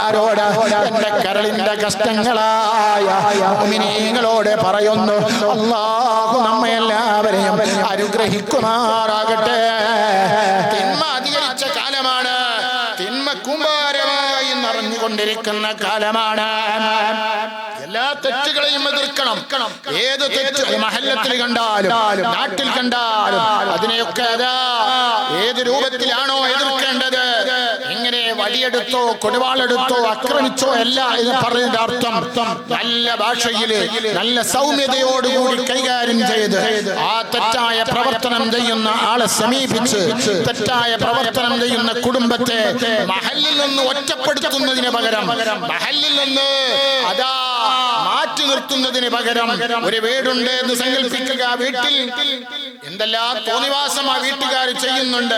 ആരോട് എന്റെ കരളിന്റെ കഷ്ടങ്ങളായ മുഅ്മിനീങ്ങളോട് പറയുന്നു, അല്ലാഹു നമ്മെ എല്ലാവരെയും അനുഗ്രഹിക്കുമാറാകട്ടെ. തിന്മ അധികരിച്ച കാലമാണ്, തിന്മ കൂമ്പാരമായി നിറഞ്ഞുകൊണ്ടിരിക്കുന്ന കാലമാണ്. എല്ലാ തെറ്റുകളെയും എതിർക്കണം. ഏത് തെറ്റ് മഹല്ലത്തിൽ കണ്ടാലും നാട്ടിൽ കണ്ടാലും അതിനെയൊക്കെ ഏത് രൂപത്തിലാണോ എതിർക്കേണ്ടത്, എങ്ങനെ വടിയെടുത്തോ കൊടുവാളെടുത്തോ ആക്രമിച്ചോ അല്ല എന്ന് പറഞ്ഞതിന്റെ അർത്ഥം നല്ല ഭാഷയില് നല്ല സൗമ്യതയോടുകൂടി കൈകാര്യം ചെയ്ത് ആ തെറ്റായ പ്രവർത്തനം ചെയ്യുന്ന ആളെ സമീപിച്ച് തെറ്റായ പ്രവർത്തനം ചെയ്യുന്ന കുടുംബത്തെ മഹല്ലിൽ നിന്ന് ഒറ്റപ്പെടുത്തുന്നതിന് പകരം, മഹല്ലിൽ നിന്ന് മാറ്റി നിർത്തുന്നതിന് പകരം ഒരു വീടുണ്ട് എന്ന് സങ്കല്പിക്കുക. വീട്ടിൽ എന്തെല്ലാം തോന്നിവാസം ആ വീട്ടുകാർ ചെയ്യുന്നുണ്ട്.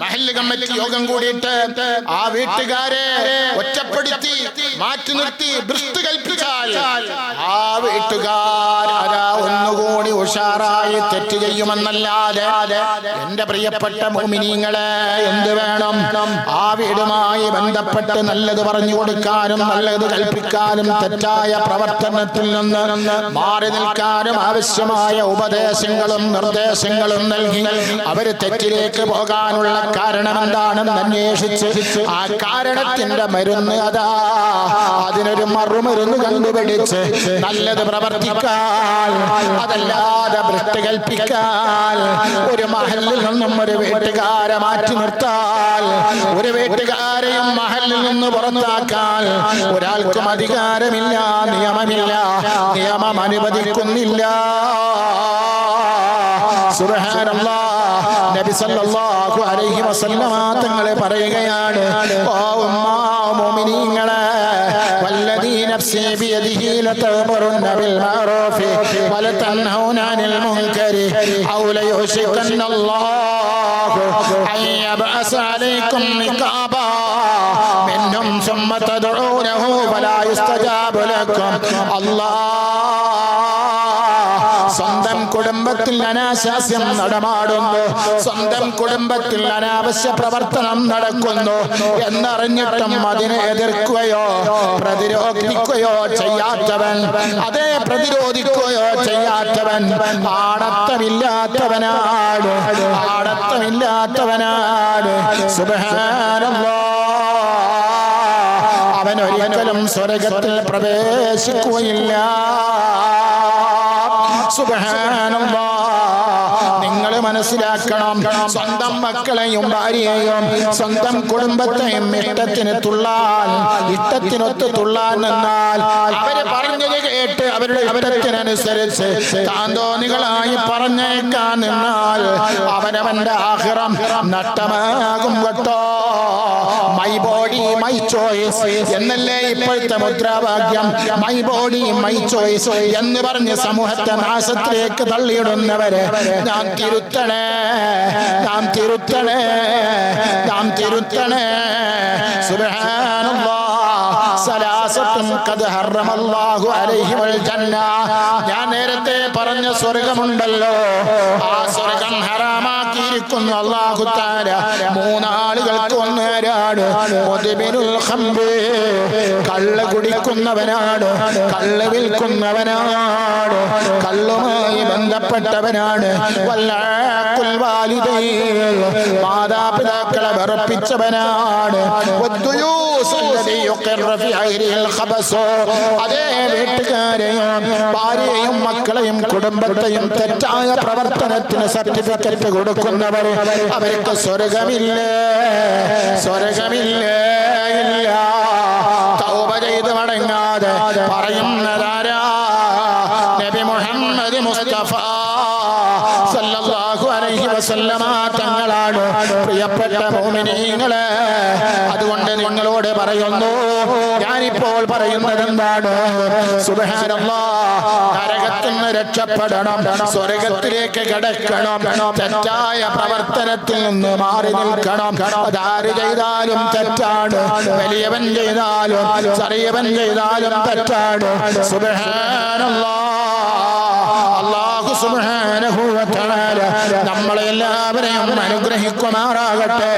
മഹല്ല് കമ്മിറ്റി യോഗം കൂടിയിട്ട് ആ വീട്ടുകാരെ ഒറ്റപ്പെടുത്തി മാറ്റി നിർത്തി ഭ്രഷ്ട് കൽപ്പിച്ചാൽ ആ വീട്ടുകാർ ഒന്നുകൂടി ഉഷാറായി തെറ്റ് ചെയ്യുമെന്നല്ലാതെ എന്റെ പ്രിയപ്പെട്ട മുഅ്മിനീങ്ങളെ എന്ത് വേണം? ആ വീടുമായി ബന്ധപ്പെട്ട് നല്ലത് പറഞ്ഞു കൊടുക്കാനും നല്ലത് കൽപ്പിക്കാനും തെറ്റായ പ്രവർത്തനത്തിൽ നിന്ന് മാറി നിൽക്കാനും ആവശ്യമായ ഉപദേശങ്ങളും നിർദ്ദേശങ്ങളും നൽകി അവര് തെറ്റിലേക്ക് പോകാനുള്ള കാരണം എന്താണെന്ന് അന്വേഷിച്ച് ആ കാരണത്തിന്റെ മരുന്ന് അതിനൊരു മറുമരുന്ന് കണ്ടുപിടിച്ച് നല്ലത് പ്രവർത്തിക്കാൻ, അതല്ലാതെ ഭ്രഷ്ട് കൽപ്പിക്കാൻ, ഒരു മഹല്ലിൽ നിന്നും ഒരു വീട്ടുകാരെ മാറ്റി നിർത്താൻ, ഒരു വീട്ടുകാരെയും മഹല്ലിൽ നിന്ന് പുറത്താക്കാൻ ഒരാൾക്കും അധികാരമില്ല, നിയമമില്ല, നിയമം അനുവദിക്കുന്നില്ല. സുബ്ഹാനല്ലാഹ്, നബി സല്ലല്ലാഹു അലൈഹി വസല്ലമ തങ്ങൾ പറയുകയാണ്, ഓ മുഅ്മിനീങ്ങളെ, വല്ലദീ നഫ്സി ബിയദിഹി ലതഅ്മുറുന്ന ബിൽ മഅറൂഫി വലതൻഹൗന അനിൽ മുൻകരി ഔ ലയുശികന്നല്ലാഹു അൻ യബ്അസ അലൈക്കും നിഖാബാ മിൻഹും സുമ്മ തദ്ഊനഹു ഫലാ യുസ്തജാബു ലക്കും. സ്വന്തം കുടുംബത്തിൽ അനാശാസ്യം നടമാടുന്നു, സ്വന്തം കുടുംബത്തിൽ അനാവശ്യ പ്രവർത്തനം നടക്കുന്നു എന്നറിഞ്ഞിട്ടും അതിനെ എതിർക്കുകയോ പ്രതിരോധിക്കുകയോ ചെയ്യാത്തവൻ, അതേ പ്രതിരോധിക്കുകയോ ചെയ്യാത്തവൻ ആണത്തമില്ലാത്തവനാണ്, ആണത്തമില്ലാത്തവനാണ്. സുബ്ഹാനല്ലാഹ്, അവൻ ഒരിക്കലും സ്വർഗ്ഗത്തിൽ പ്രവേശിക്കുകയില്ല. സുബ്ഹാനല്ലാഹ്, നിങ്ങൾ മനസ്സിലാക്കണം, സ്വന്തം മക്കളെയും ഭാര്യയെയും സ്വന്തം കുടുംബത്തെയും ഇഷ്ടത്തിനൊത്ത് തുള്ളാൻ നിന്നാൽ, അവര് പറഞ്ഞത് കേട്ട് അവരുടെ ഇഷ്ടത്തിനനുസരിച്ച് താന്തോന്നികളായി പറഞ്ഞേക്കാൻ നിന്നാൽ അവനവന്റെ ആഖിറം നഷ്ടമാകും കേട്ടോ. മൈ ബോഡി മൈ ചോയ്സ് എന്നല്ലേ ഇപ്പോഴത്തെ മുദ്രാവാക്യം? മൈ ബോഡി മൈ ചോയ്സ് എന്ന് പറഞ്ഞ് സമൂഹത്തെ നാശത്തിലേക്ക് തള്ളിയിടുന്നവരെ നാം തിരുത്തണേ, നാം തിരുത്തണേ, നാം തിരുത്തണേ. സുബ്ഹാനല്ലാഹ്, സലാസത്തുൻ ഖദ് ഹറമല്ലാഹു അലൈഹിൽ ജന്ന. ഞാൻ നേരത്തെ പറഞ്ഞ സ്വർഗ്ഗമുണ്ടല്ലോ, ആ സ്വർഗ്ഗം ഹറാമാക്കിയിരിക്കുന്നു അല്ലാഹു തആല മൂന്നാളുകൾക്ക്. ഒന്നേരാണ് മുദ്ബിനുൽ ഖംബ്, കള്ള് കുടിക്കുന്നവനാണ്, കള്ള് വിൽക്കുന്നവനാണ്, കള്ളുമായി ബന്ധപ്പെട്ടവനാണ്. വല്ലാഖുൽ വാലിദൈൻ, മാതാപിതാക്കളെ വെറുപ്പിച്ചവനാണ്. അതേ വീട്ടുകാരെയും ഭാര്യയെയും മക്കളെയും കുടുംബത്തെയും തെറ്റായ പ്രവർത്തനത്തിന് സർട്ടിഫിക്കറ്റ് കൊടുക്കുന്നവർ, അവർക്ക് സ്വർഗമില്ലേ, സ്വർഗമില്ലേ, ഇല്ല. തൗബ ചെയ്ത് മടങ്ങാതെ പറയുന്നതാരാ? നബി മുഹമ്മദ് മുസ്തഫ സല്ലല്ലാഹു അലൈഹി വസല്ലമ തങ്ങളാണ്. പ്രിയപ്പെട്ട മുഅ്മിനീങ്ങളെ, അതുകൊണ്ട് നിങ്ങളോട് പറയുന്നു, ഞാനിപ്പോൾ പറയുന്നത് എന്താണ്? സുബ്ഹാനല്ലാഹ്, നരകത്തിൽ നിന്ന് രക്ഷപ്പെടണം, സ്വർഗ്ഗത്തിലേക്ക് കടക്കണം, തെറ്റായ പ്രവർത്തനത്തിൽ നിന്ന് മാറി നിൽക്കണം. അതാര് ചെയ്താലും തെറ്റാണ്, വലിയവൻ ചെയ്താലും ചെറിയവൻ ചെയ്താലും തെറ്റാണ്. സുബ്ഹാനല്ലാഹ്, അല്ലാഹു സുബ്ഹാനഹു വ തആല നമ്മളെ എല്ലാവരെയും അനുഗ്രഹിക്കുമാറാകട്ടെ.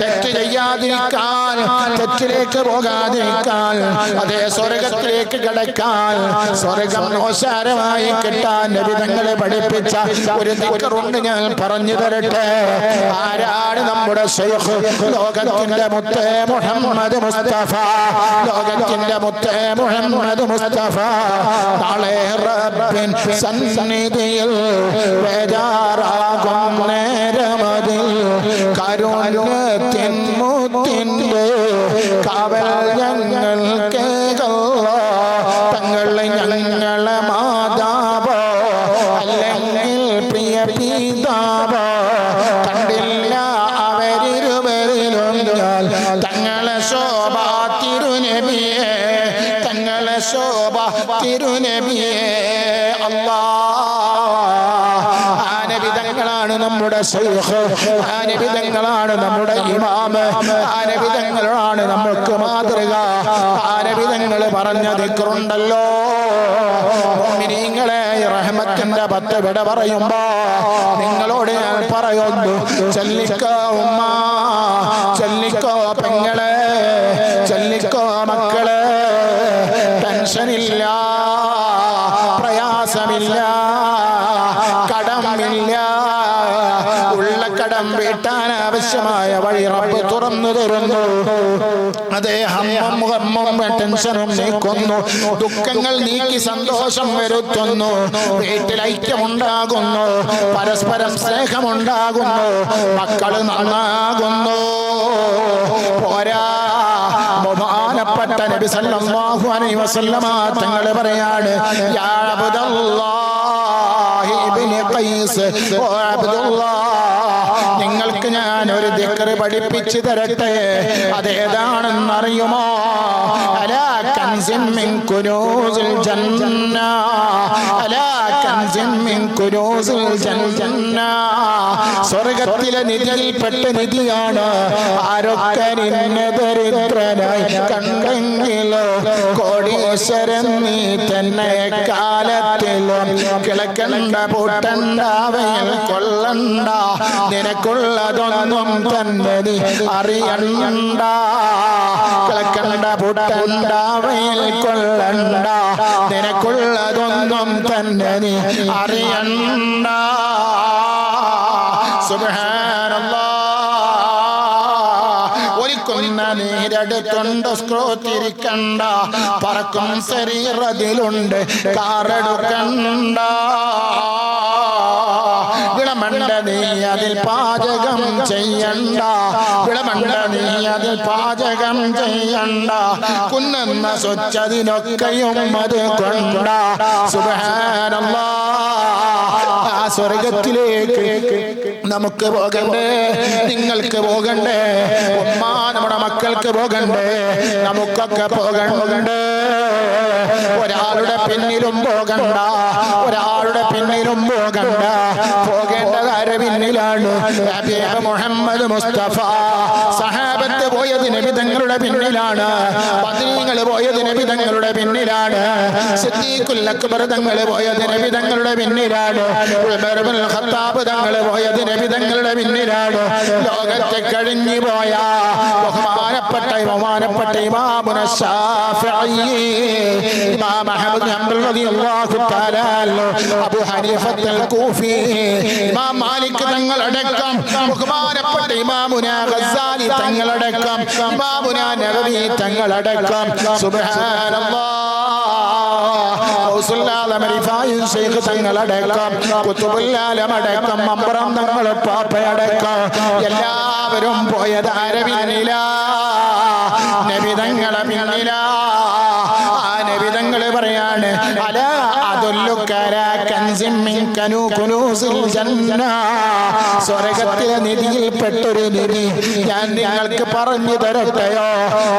തെറ്റ് ചെയ്യാൻ ചെയ്യാതിരിക്കാൻ, തെറ്റിലേക്ക് പോകാതിരിക്കാൻ, അതേ സ്വർഗത്തിലേക്ക് കടക്കാൻ, സ്വർഗം ഓശാരമായി കിട്ടാൻ നബി തങ്ങളെ പഠിപ്പിച്ച ഒരു ദിക്റുണ്ട്, ഞാൻ പറഞ്ഞു തരട്ടെ. ആരാണ് നമ്മുടെ ശൈഖ്? ലോകത്തിന്റെ മുത്തേ മുഹമ്മദ് മുസ്തഫ, ലോകത്തിന്റെ മുത്തേ മുഹമ്മദ് മുസ്തഫ. നാളെ റബ്ബിൻ സന്നിധിയിൽ ബേജാറാകും നേരമതിൽ കരുണ്യത്തിൻ മുത്തിന്റെ കാവൽ ഞങ്ങൾക്ക് തങ്ങളെ ഞങ്ങളെ മാതാവോ അല്ലെങ്കിൽ പ്രിയ പിതാവോ കണ്ടില്ല അവരിരുവരിലും തങ്ങളെ ശോഭ തിരുനബിയെ, തങ്ങളെ ശോഭ തിരുനബിയെ. ആനബിതങ്ങളാണ് നമ്മുടെ ശൈഖ്, ആനബിതങ്ങളാണ് നമ്മുടെ ഇമാമ്, ആനബിതങ്ങളാണ് നമുക്ക് മാതൃക. ആനബിതങ്ങൾ പറഞ്ഞ ദിക്റുണ്ടല്ലോ, മുഅ്മിനീങ്ങളെ റഹ്മത്തിന്റെ 10 വിട പറയുമ്പോ നിങ്ങളോട് ഞാൻ പറയുന്നു, ചൊല്ലിക്കോ ഉമ്മ, ചൊല്ലിക്കോ പെങ്ങളെ, ചൊല്ലിക്കോ മക്കളെ. ടെൻഷനില്ല, പ്രയാസമില്ല, കടമില്ല, ഉള്ള കടം വീട്ടാൻ ആവശ്യമായ വഴി റബ്ബ് തുറന്നു തരുന്നു. അതേ ഹമ്മും ടെൻഷനും നീക്കുന്നു, ദുഃഖങ്ങൾ നീക്കി സന്തോഷം വരുത്തുന്നു, വീട്ടിൽ ഐക്യമുണ്ടാകുന്നു, പരസ്പരം സ്നേഹമുണ്ടാകുന്നു, മക്കൾ നന്നാകുന്നു. പോരാ, ബഹുമാനപ്പെട്ട നബി സല്ലല്ലാഹു അലൈഹി വസല്ലമ തങ്ങൾ പറയാണ്, യാ അബ്ദുല്ലാഹി ഇബ്നു ഖൈസ്, ഓ അബ്ദുല്ലാഹ്, നിങ്ങൾക്ക് ഞാൻ ഒരു ദിക്ർ പഠിപ്പിച്ചു തരട്ടെ. അതേതാണെന്ന് അറിയുമോ? അലാ കൻസിൻ മിൻ കുനൂസിൽ ജന്ന, അലാ കൻസിൻ മിൻ കുനൂസിൽ ജന്ന. സ്വർഗത്തിലെ നിധിയിൽപ്പെട്ട നിധിയാണ്. ആരൊക്കെ നിന്നെ ദരിദ്രനായി കണ്ടെങ്കിലോ കോടീശ്വരൻ നീ തന്നെ കാലത്തിലും കിളക്കണ്ട പൂട്ടണ്ട അവയിൽ കൊള്ളണ്ട, നിനക്കുള്ളതൊന്നും തന്നെ നീ അറിയണ്ട. കിളക്കണ്ട പൂട്ടണ്ട അവയിൽ കൊള്ളണ്ട, നിനക്കുള്ളതൊന്നും തന്നെ നീ അറിയണ്ട. സുബ്ഹാനല്ലാഹ്. ഒലിക്കുന്ന നീരടുത്തുണ്ട്, സ്ക്രോത്തിരിക്കണ്ട, പറക്കും ശരീരത്തിലുണ്ട്, കാറെടുക്കണ്ട. വിളമണ്ട നീ അതിൽ പാചകം ചെയ്യണ്ട, വിളമണ്ട നീ അതിൽ പാചകം ചെയ്യണ്ട, കുന്നെന്ന സ്വച്ഛതിനൊക്കെയും അത് കൊണ്ട. സുബ്ഹാനല്ലാഹ്. ആ സ്വർഗത്തിലേക്ക് നമുക്ക് പോകണ്ടേ, നിങ്ങൾക്ക് പോകണ്ടേ, ഉമ്മ നമ്മുടെ മക്കൾക്ക് പോകണ്ടേ, നമുക്കൊക്കെ പോകണ്ടേ. ഒരാളുടെ പിന്നിലും പോകണ്ട, ഒരാളുടെ പിന്നിലും പോകണ്ട, പോകേണ്ടത് ആരുടെ പിന്നിലാണ്? ഹബീബ് മുഹമ്മദ് മുസ്തഫ. സഹാബത്ത് പോയത് നബി തങ്ങളുടെ പിന്നിലാണ്, ബദരീങ്ങൾ പോയത് നബി തങ്ങളുടെ പിന്നിലാണ്, സിദ്ദീഖുൽ അക്ബർ തങ്ങൾ പോയത് നബി തങ്ങളുടെ പിന്നിലാണ്, ഉമർ ഇബ്നുൽ ഖത്താബ് തങ്ങൾ പോയത് നബി തങ്ങളുടെ പിന്നിലാണ്. ലോകത്തെ കഴിഞ്ഞു പോയ ബഹുമാനപ്പെട്ട ഇമാമുന ശാഫിഈ, ഇമാം അഹ്മദ് ഹംബൽ റളിയല്ലാഹു തആല, അബൂ ഹനീഫത്തുൽ കൂഫി, ഇമാം മാലിക് തങ്ങളടക്കം, ബഹുമാനപ്പെട്ട ഇമാമുന ഗസ്സാലി തങ്ങളടക്കം, ഇമാമുന നബവി തങ്ങളടക്കം. സുബ്ഹാനല്ലാഹ്. ശൈഖ് തങ്ങളടക്കം, കുത്തുബുല്ലാലമടക്കം, മമ്പറം തങ്ങൾ പാപ്പയടക്കം, എല്ലാവരും പോയത് ആരെ പിന്നിലാ? നബി തങ്ങളെ പിന്നിലാ. ആ നബി തങ്ങള് പറയാണ്, അലാ അദുല്ലുക അലാ കൻസിൻ മിൻ കുനൂസിൽ ജന്ന. സ്വർഗ്ഗത്തിലെ നിധിയിൽപ്പെട്ടൊരു നിധി ഞാൻ നിങ്ങൾക്ക് പറഞ്ഞു തരട്ടെയോ,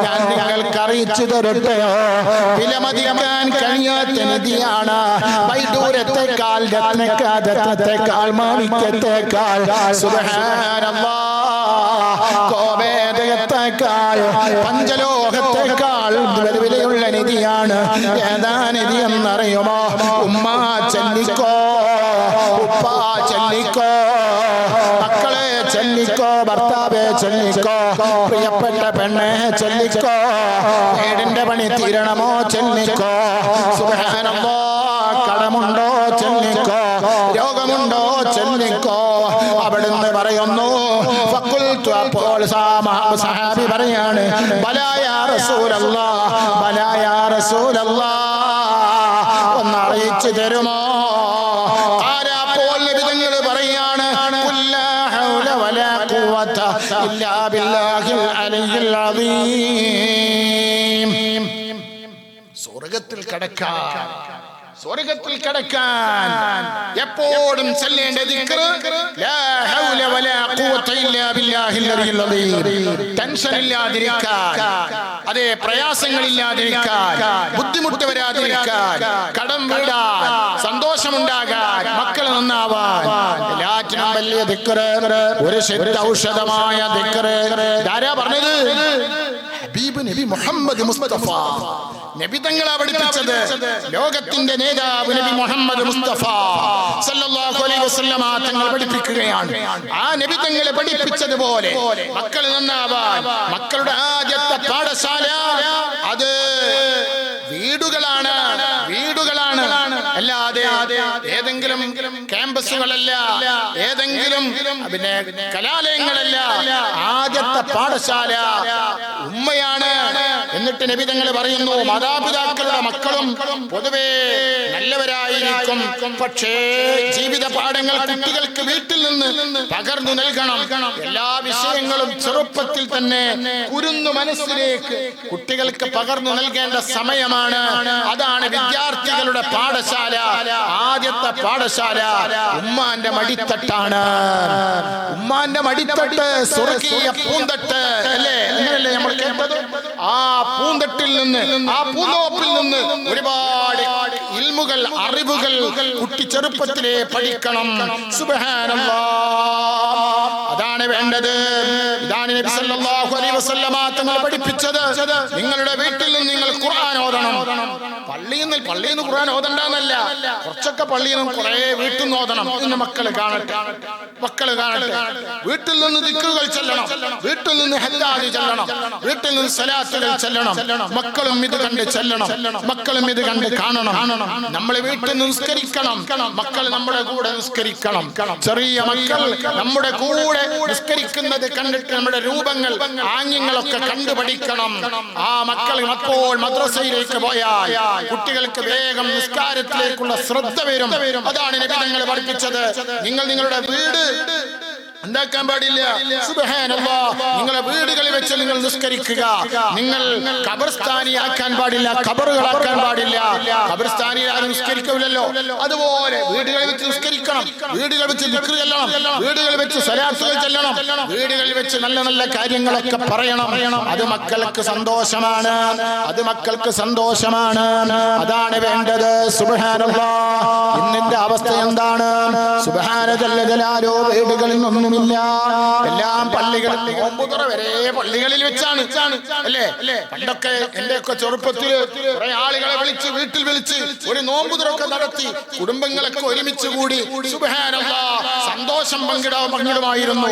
ഞാൻ നിങ്ങൾക്ക് അറിയിച്ചു തരട്ടെയോ? വിലമതിക്കാൻ കഴിയാത്ത നിധിയാണ്. വൈദൂരത്തെക്കാൾ, രത്നത്തേക്കാൾ, മാണിക്യത്തെക്കാൾ, സുബ്ഹാനല്ലാഹ്, കോപേദയത്തെക്കാൾ, പഞ്ചലോഹത്തെക്കാൾ വിലയുള്ള നിധിയാണ്. ഏതാ നിധി എന്നറിയുമോ? ഉമ്മ ചൊല്ലിക്കോ, ഉപ്പ ചൊല്ലിക്കോ, മക്കളെ ചൊല്ലിക്കോ, ഭർത്താവേ ചൊല്ലിക്കോ, പ്രിയപ്പെട്ട പെണ്ണെ ചൊല്ലിക്കോ, വീടിന്റെ പണി തീരണമോ ചൊല്ലിക്കോ, സുബ്ഹാനല്ലാഹ് കടമുണ്ടോ ചൊല്ലിക്കോ, രോഗമുണ്ടോ ചൊല്ലിക്കോ. അവിടുന്ന് പറയുന്നു ഫഖുൽതു, അപ്പോൾ സഹാബി പറയാണ് ബലാ യാ റസൂലല്ലാഹ്, ബലാ യാ റസൂലല്ലാഹ്, ഒന്ന് അറിയിച്ചു തരുമോ? ആരാപ്പോൾ നബി തങ്ങൾ പറയാണ് ലാ ഹൗല വലാ ഖുവത ഇല്ലാ ബില്ലാഹിൽ അലിയിൽ അദീം. സ്വർഗ്ഗത്തിൽ കടക്കാൻ, സ്വർഗ്ഗത്തിൽ കടക്കാൻ എപ്പോഴും ചൊല്ലേണ്ട ദിക്ർ ലാ ഹൗല വലാ ഖുവത ഇല്ലാ ബില്ലാഹിൽ അലിയിൽ അദീം. ടെൻഷൻ ഇല്ലാതിരിക്കാൻ, അതേ പ്രയാസങ്ങളില്ലാതിരിക്കാൻ, ബുദ്ധിമുട്ട് വരാതിരിക്കാൻ, കടം വീടാൻ, സന്തോഷമുണ്ടാകാൻ, മക്കൾ നന്നാവാൻ, എല്ലാറ്റിനും വലിയ ദിക്ർ, ഒരു ശുദ്ധ ഔഷധമായ ദിക്ർ. ആരാ പറഞ്ഞത്? ഹബീബ് നബി മുഹമ്മദ് മുസ്തഫ നബി തങ്ങളാ പഠിപ്പിച്ചത്. ലോകത്തിന്റെ നേതാവ് നബി മുഹമ്മദ് മുസ്തഫ സല്ലല്ലാഹു അലൈഹി വസല്ലമ തങ്ങൾ പഠിപ്പിക്കുകയാണ്. ആ നബി തങ്ങളെ പഠിപ്പിച്ചതുപോലെ മക്കൾ നന്നാവാൻ മക്കളുടെ ആദ്യത്തെ പാഠശാല അത് വീടുകളാണ്, വീടുകളാണ്. അല്ലാതെ ഏതെങ്കിലും ക്യാമ്പസുകളല്ല, ഏതെങ്കിലും പിന്നെ കലാലയങ്ങളല്ല. ആദ്യത്തെ പാഠശാല ഉമ്മയാണ്. എന്നിട്ട് നബി തങ്ങൾ പറയുന്നു മാതാപിതാക്കളുടെ മക്കളും പൊതുവേ നല്ലവരായിരിക്കും, പക്ഷേ ജീവിത പാഠങ്ങൾ കുട്ടികൾക്ക് വീട്ടിൽ നിന്ന് പകർന്നു നൽകണം. എല്ലാ വിഷയങ്ങളും ചെറുപ്പത്തിൽ തന്നെ കുരുന്നു മനസ്സിലേക്ക് കുട്ടികൾക്ക് പകർന്നു നൽകേണ്ട സമയമാണ്. അതാണ് വിദ്യാർത്ഥികളുടെ പാഠശാല. ആദ്യത്തെ പാഠശാല ഉമ്മാന്റെ മടിത്തട്ടാണ്. ഉമ്മാന്റെ മടിത്തട്ട് സ്വർഗീയ പൂന്തട്ട് അല്ലേ? അങ്ങനല്ലേ നമ്മൾ കേട്ടത്? ആ പൂന്തട്ടിൽ നിന്ന്, ആ പൂന്തോപ്പിൽ നിന്ന് ഒരുപാട് ഇൽമുകൾ, അറിവുകൾ കുട്ടി ചെറുപ്പത്തിലേ പഠിക്കണം. സുബ്ഹാനല്ലാഹ്, അതാണ് വേണ്ടത്. ഇതാണ് നബി സല്ലല്ലാഹു അലൈഹി വസല്ലമ തങ്ങൾ പഠിപ്പിച്ചത്. നിങ്ങളുടെ വീട്ടിൽ നിന്ന് നിങ്ങൾ ഖുർആൻ ഓതണം. പള്ളിയിൽ നിന്ന് ഖുർആൻ ഓതണ്ടെന്നല്ല, കുറച്ചൊക്കെ പള്ളിയിൽ നിന്ന് കുറെ വീട്ടിൽ നിന്ന് ഓതണം. ഇന്ന് മക്കൾ കാണട്ടെ, മക്കൾ കാണട്ടെ. വീട്ടിൽ നിന്ന് ദിക്റുകൾ ചൊല്ലണം, വീട്ടിൽ നിന്ന് ഹദ്ദാദ് ചൊല്ലണം, വീട്ടിൽ നിന്ന് സലാത്തുകൾ ചൊല്ലണം. മക്കളും ഇത് കണ്ട് ചൊല്ലണം, മക്കളും ഇത് കണ്ട് കാണണം. നമ്മൾ വീട്ടിൽ നിന്ന് നിസ്കരിക്കണം, മക്കൾ നമ്മുടെ കൂടെ നിസ്കരിക്കണം. ചെറിയ മക്കൾ നമ്മുടെ കൂടെ നിസ്കരിക്കുന്നത് കണ്ടിട്ട് നമ്മുടെ രൂപങ്ങൾ, ആംഗ്യങ്ങളൊക്കെ കണ്ടുപഠിക്കണം. ആ മക്കൾ അപ്പോൾ മദ്രസയിലേക്ക് പോയാൽ കുട്ടികൾക്ക് വേഗം നിസ്കാരത്തിലേക്കുള്ള ശ്രദ്ധ വരും. അതാണ് നബി തങ്ങൾ പഠിപ്പിച്ചത്. നിങ്ങൾ നിങ്ങളുടെ വീട് ഉണ്ടാക്കാൻ പാടില്ല. സുബ്ഹാനല്ലാഹ്, നിങ്ങളെ വീടുകളിൽ വെച്ച് നിങ്ങൾ നിസ്കരിക്കുക. നിങ്ങൾ ഖബർസ്ഥാനിയാക്കാൻ പാടില്ല, ഖബറുകളാക്കാൻ പാടില്ല. ഖബർസ്ഥാനിയിൽ ആരും നിസ്കരിക്കില്ലല്ലോ. അതുപോലെ വീടുകളിൽ വെച്ച് നിസ്കരിക്കണം, വീടുകളിൽ വെച്ച് ദിക്ർ ചൊല്ലണം, വീടുകളിൽ വെച്ച് സ്വലാത്തുകൾ ചൊല്ലണം, വീടുകളിൽ വെച്ച് നല്ല നല്ല കാര്യങ്ങളൊക്കെ പറയണം. അത് മക്കൾക്ക് സന്തോഷമാണ്, അത് മക്കൾക്ക് സന്തോഷമാണ്. അതാണ് വേണ്ടത്. സുബ്ഹാനല്ലാഹ്, ഇന്നിന്റെ അവസ്ഥ എന്താണ്? സുബ്ഹാന ജല്ല ജലാലുഹു, വീടുകളിൽ ഒന്നുമില്ല. എല്ലാം പള്ളികളിൽ, നോമ്പുതുറ വരെ പള്ളികളിൽ വെച്ചാണ് അല്ലേ? പണ്ടൊക്കെ എന്റെയൊക്കെ ചെറുപ്പത്തിൽ കുറെ ആളുകളെ വിളിച്ച്, വീട്ടിൽ വിളിച്ച് ഒരു നോമ്പുതുറൊക്കെ നടത്തി കുടുംബങ്ങളൊക്കെ ഒരുമിച്ച് കൂടി സുബ്ഹാനല്ലാഹ് സന്തോഷം പങ്കിടുമായിരുന്നു.